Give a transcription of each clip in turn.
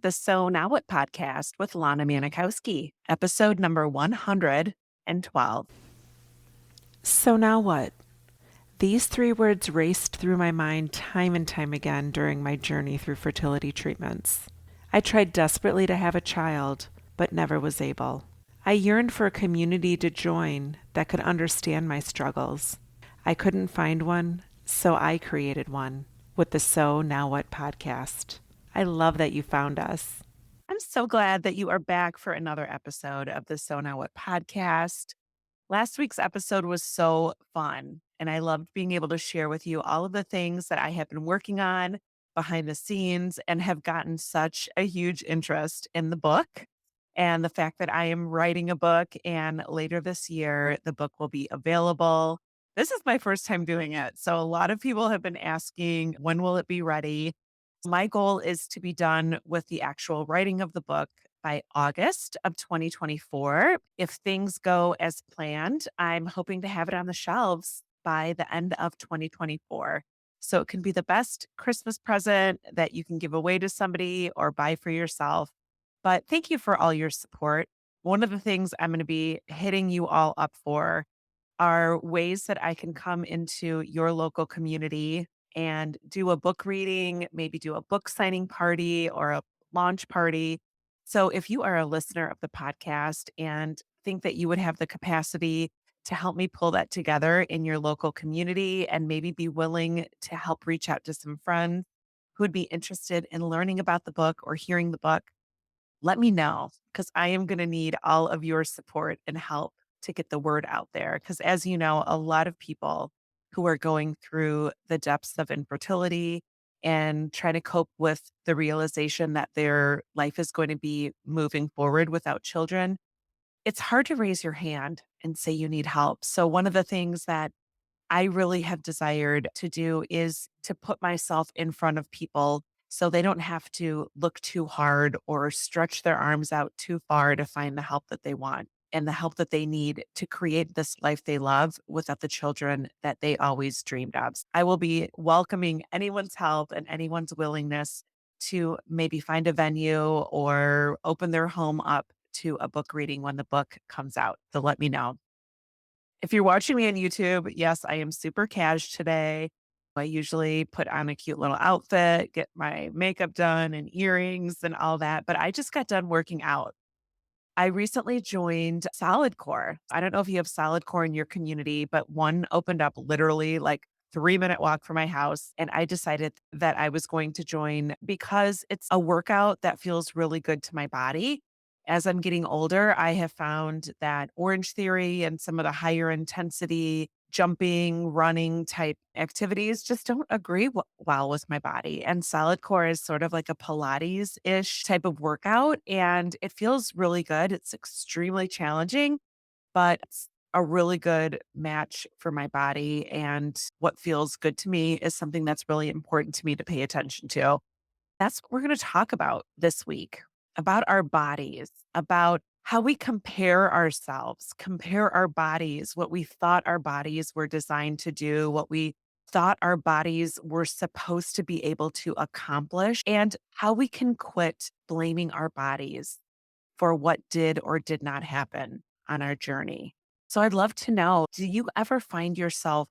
the So Now What podcast with Lana Manikowski, episode number 112. So now what? These three words raced through my mind time and time again during my journey through fertility treatments. I tried desperately to have a child, but never was able. I yearned for a community to join that could understand my struggles. I couldn't find one, so I created one with the So Now What podcast. I love that you found us. I'm so glad that you are back for another episode of the So Now What podcast. Last week's episode was so fun, and I loved being able to share with you all of the things that I have been working on behind the scenes and have gotten such a huge interest in the book. And the fact that I am writing a book, and later this year, the book will be available. This is my first time doing it. So, a lot of people have been asking, when will it be ready? My goal is to be done with the actual writing of the book by August of 2024. If things go as planned, I'm hoping to have it on the shelves by the end of 2024. So it can be the best Christmas present that you can give away to somebody or buy for yourself. But thank you for all your support. One of the things I'm going to be hitting you all up for are ways that I can come into your local community and do a book reading, maybe do a book signing party or a launch party. So, if you are a listener of the podcast and think that you would have the capacity to help me pull that together in your local community and maybe be willing to help reach out to some friends who would be interested in learning about the book or hearing the book, let me know because I am going to need all of your support and help to get the word out there. Because as you know, a lot of people who are going through the depths of infertility and trying to cope with the realization that their life is going to be moving forward without children, it's hard to raise your hand and say you need help. So, one of the things that I really have desired to do is to put myself in front of people so they don't have to look too hard or stretch their arms out too far to find the help that they want and the help that they need to create this life they love without the children that they always dreamed of. I will be welcoming anyone's help and anyone's willingness to maybe find a venue or open their home up to a book reading when the book comes out. So let me know. If you're watching me on YouTube, yes, I am super cash today. I usually put on a cute little outfit, get my makeup done and earrings and all that, but I just got done working out. I recently joined Solid Core. I don't know if you have Solid Core in your community, but one opened up literally like 3-minute walk from my house. And I decided that I was going to join because it's a workout that feels really good to my body. As I'm getting older, I have found that Orange Theory and some of the higher intensity jumping, running type activities just don't agree well with my body. And Solid Core is sort of like a Pilates ish type of workout, and it feels really good. It's extremely challenging, but it's a really good match for my body. And what feels good to me is something that's really important to me to pay attention to. That's what we're going to talk about this week, about our bodies, about how we compare ourselves, compare our bodies, what we thought our bodies were designed to do, what we thought our bodies were supposed to be able to accomplish, and how we can quit blaming our bodies for what did or did not happen on our journey. So I'd love to know, do you ever find yourself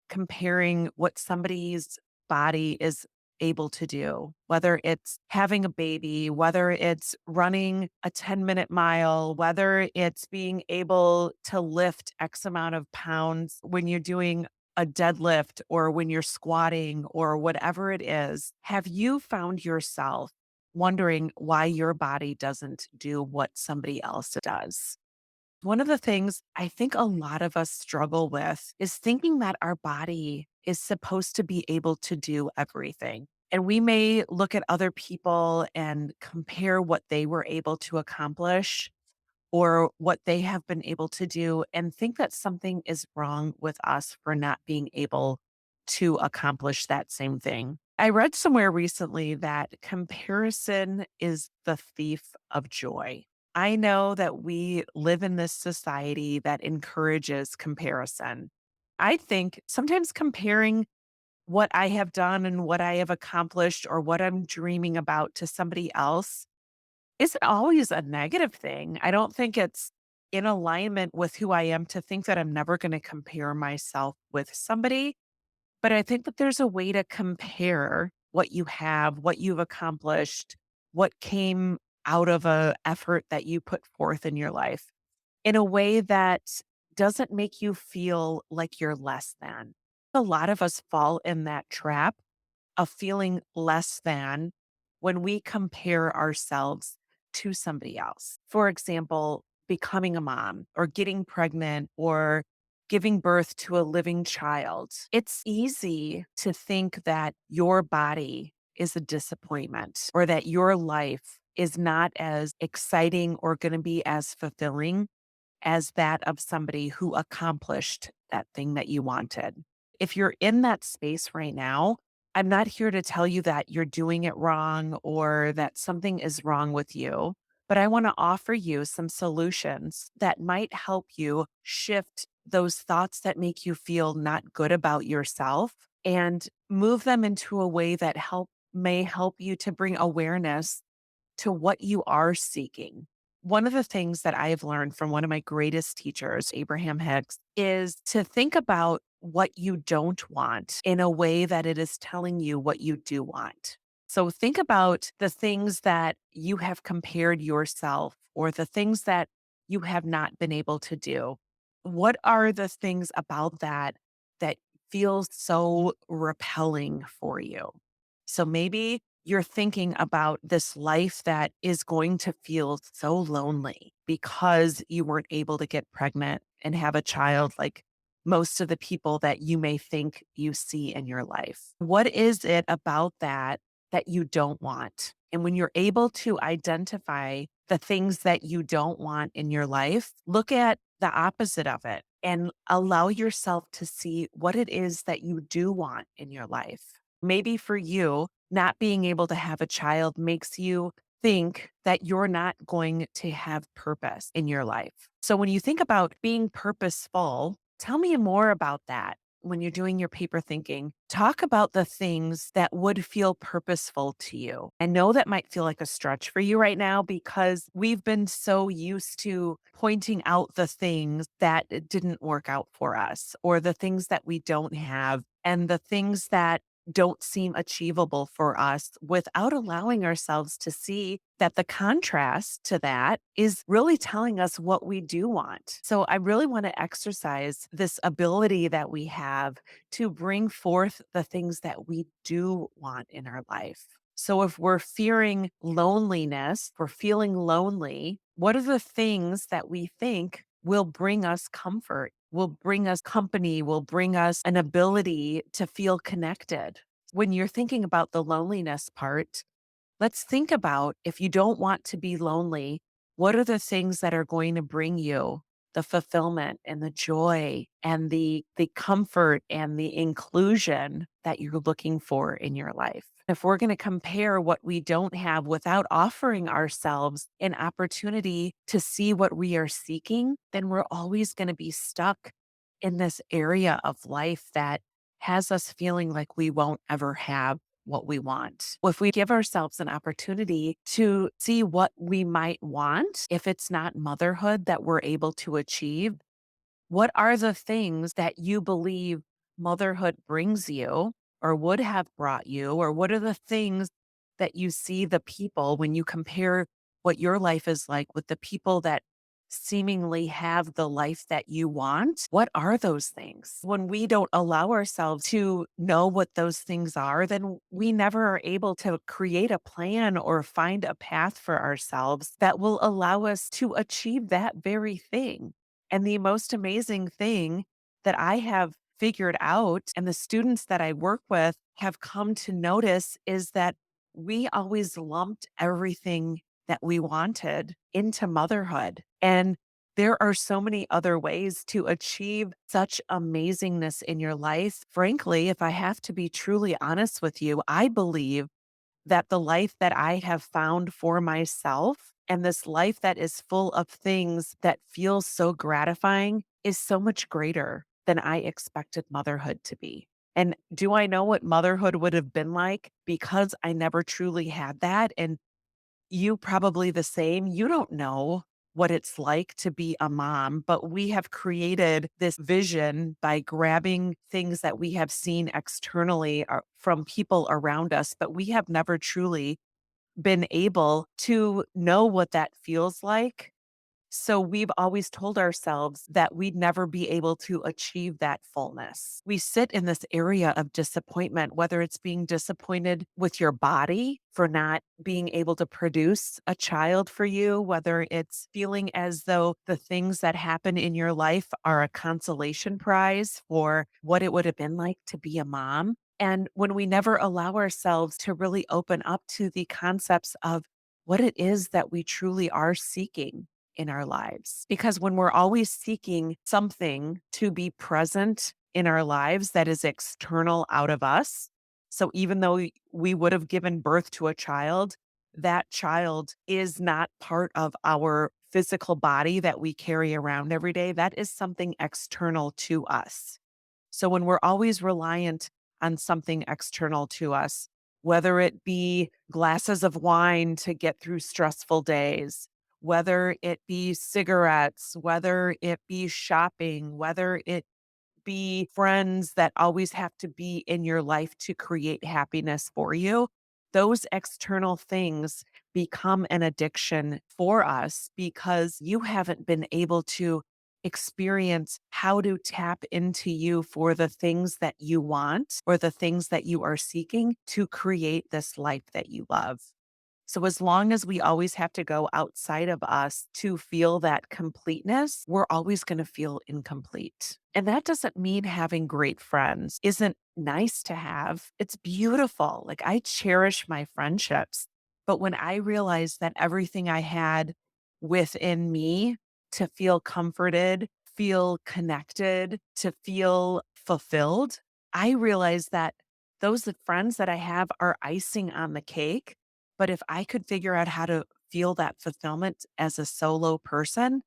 comparing what somebody's body is able to do, whether it's having a baby, whether it's running a 10-minute mile, whether it's being able to lift X amount of pounds when you're doing a deadlift or when you're squatting or whatever it is. Have you found yourself wondering why your body doesn't do what somebody else does? One of the things I think a lot of us struggle with is thinking that our body is supposed to be able to do everything. And we may look at other people and compare what they were able to accomplish or what they have been able to do and think that something is wrong with us for not being able to accomplish that same thing. I read somewhere recently that comparison is the thief of joy. I know that we live in this society that encourages comparison. I think sometimes comparing what I have done and what I have accomplished or what I'm dreaming about to somebody else isn't always a negative thing. I don't think it's in alignment with who I am to think that I'm never going to compare myself with somebody. But I think that there's a way to compare what you have, what you've accomplished, what came out of a effort that you put forth in your life in a way that doesn't make you feel like you're less than. A lot of us fall in that trap of feeling less than when we compare ourselves to somebody else. For example, becoming a mom or getting pregnant or giving birth to a living child. It's easy to think that your body is a disappointment or that your life is not as exciting or going to be as fulfilling as that of somebody who accomplished that thing that you wanted. If you're in that space right now, I'm not here to tell you that you're doing it wrong or that something is wrong with you, but I want to offer you some solutions that might help you shift those thoughts that make you feel not good about yourself and move them into a way that may help you to bring awareness to what you are seeking. One of the things that I've learned from one of my greatest teachers, Abraham Hicks, is to think about what you don't want in a way that it is telling you what you do want. So think about the things that you have compared yourself or the things that you have not been able to do. What are the things about that that feels so repelling for you? So maybe you're thinking about this life that is going to feel so lonely because you weren't able to get pregnant and have a child like most of the people that you may think you see in your life. What is it about that that you don't want? And when you're able to identify the things that you don't want in your life, look at the opposite of it and allow yourself to see what it is that you do want in your life. Maybe for you, not being able to have a child makes you think that you're not going to have purpose in your life. So when you think about being purposeful, tell me more about that. When you're doing your paper thinking, talk about the things that would feel purposeful to you. I know that might feel like a stretch for you right now because we've been so used to pointing out the things that didn't work out for us or the things that we don't have and the things that don't seem achievable for us without allowing ourselves to see that the contrast to that is really telling us what we do want. So I really want to exercise this ability that we have to bring forth the things that we do want in our life. So if we're fearing loneliness, if we're feeling lonely, what are the things that we think will bring us comfort, will bring us company, will bring us an ability to feel connected? When you're thinking about the loneliness part, let's think about if you don't want to be lonely, what are the things that are going to bring you the fulfillment and the joy and the comfort and the inclusion that you're looking for in your life? If we're going to compare what we don't have without offering ourselves an opportunity to see what we are seeking, then we're always going to be stuck in this area of life that has us feeling like we won't ever have what we want. If we give ourselves an opportunity to see what we might want, if it's not motherhood that we're able to achieve, what are the things that you believe motherhood brings you or would have brought you? Or what are the things that you see the people when you compare what your life is like with the people that seemingly have the life that you want? What are those things? When we don't allow ourselves to know what those things are, then we never are able to create a plan or find a path for ourselves that will allow us to achieve that very thing. And the most amazing thing that I have figured out and the students that I work with have come to notice is that we always lumped everything that we wanted into motherhood. And there are so many other ways to achieve such amazingness in your life. Frankly, if I have to be truly honest with you, I believe that the life that I have found for myself and this life that is full of things that feels so gratifying is so much greater than I expected motherhood to be. And do I know what motherhood would have been like? Because I never truly had that. And you probably the same. You don't know what it's like to be a mom, but we have created this vision by grabbing things that we have seen externally from people around us, but we have never truly been able to know what that feels like. So we've always told ourselves that we'd never be able to achieve that fullness. We sit in this area of disappointment, whether it's being disappointed with your body for not being able to produce a child for you, whether it's feeling as though the things that happen in your life are a consolation prize for what it would have been like to be a mom. And when we never allow ourselves to really open up to the concepts of what it is that we truly are seeking in our lives. Because when we're always seeking something to be present in our lives that is external out of us, so even though we would have given birth to a child, that child is not part of our physical body that we carry around every day. That is something external to us. So when we're always reliant on something external to us, whether it be glasses of wine to get through stressful days, whether it be cigarettes, whether it be shopping, whether it be friends that always have to be in your life to create happiness for you. Those external things become an addiction for us because you haven't been able to experience how to tap into you for the things that you want or the things that you are seeking to create this life that you love. So, as long as we always have to go outside of us to feel that completeness, we're always going to feel incomplete. And that doesn't mean having great friends isn't nice to have. It's beautiful. Like, I cherish my friendships. But when I realized that everything I had within me to feel comforted, feel connected, to feel fulfilled, I realized that those friends that I have are icing on the cake, but if I could figure out how to feel that fulfillment as a solo person,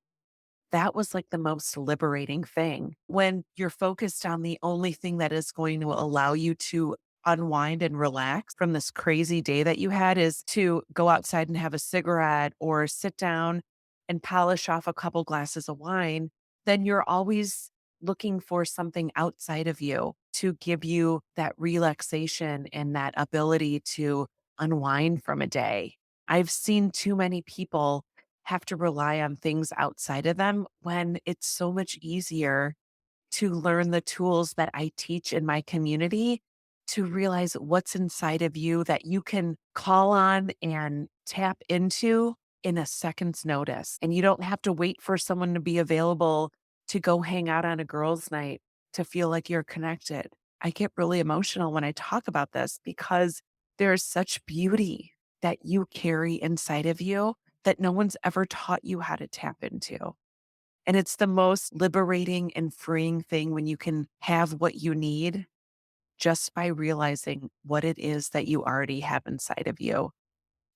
that was like the most liberating thing. When you're focused on the only thing that is going to allow you to unwind and relax from this crazy day that you had is to go outside and have a cigarette or sit down and polish off a couple glasses of wine, then you're always looking for something outside of you to give you that relaxation and that ability to unwind from a day. I've seen too many people have to rely on things outside of them when it's so much easier to learn the tools that I teach in my community to realize what's inside of you that you can call on and tap into in a second's notice. And you don't have to wait for someone to be available to go hang out on a girls' night to feel like you're connected. I get really emotional when I talk about this because there's such beauty that you carry inside of you that no one's ever taught you how to tap into. And it's the most liberating and freeing thing when you can have what you need just by realizing what it is that you already have inside of you.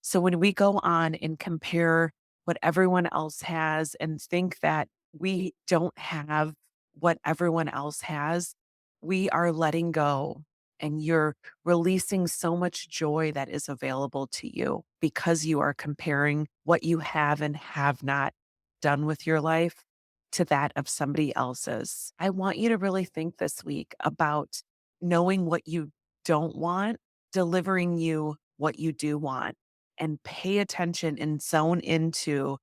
So when we go on and compare what everyone else has and think that we don't have what everyone else has, we are letting go and you're releasing so much joy that is available to you because you are comparing what you have and have not done with your life to that of somebody else's. I want you to really think this week about knowing what you don't want, delivering you what you do want, and pay attention and zone into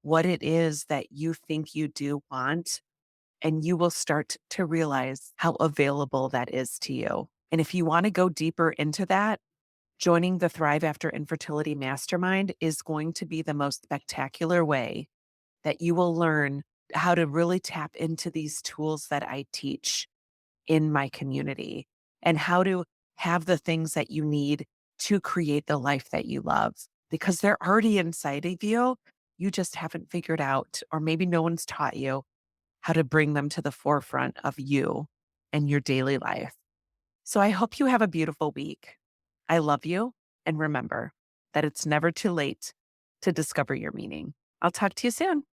what it is that you think you do want. And you will start to realize how available that is to you. And if you want to go deeper into that, joining the Thrive After Infertility Mastermind is going to be the most spectacular way that you will learn how to really tap into these tools that I teach in my community and how to have the things that you need to create the life that you love because they're already inside of you. You just haven't figured out, or maybe no one's taught you how to bring them to the forefront of you and your daily life. So I hope you have a beautiful week. I love you. And remember that it's never too late to discover your meaning. I'll talk to you soon.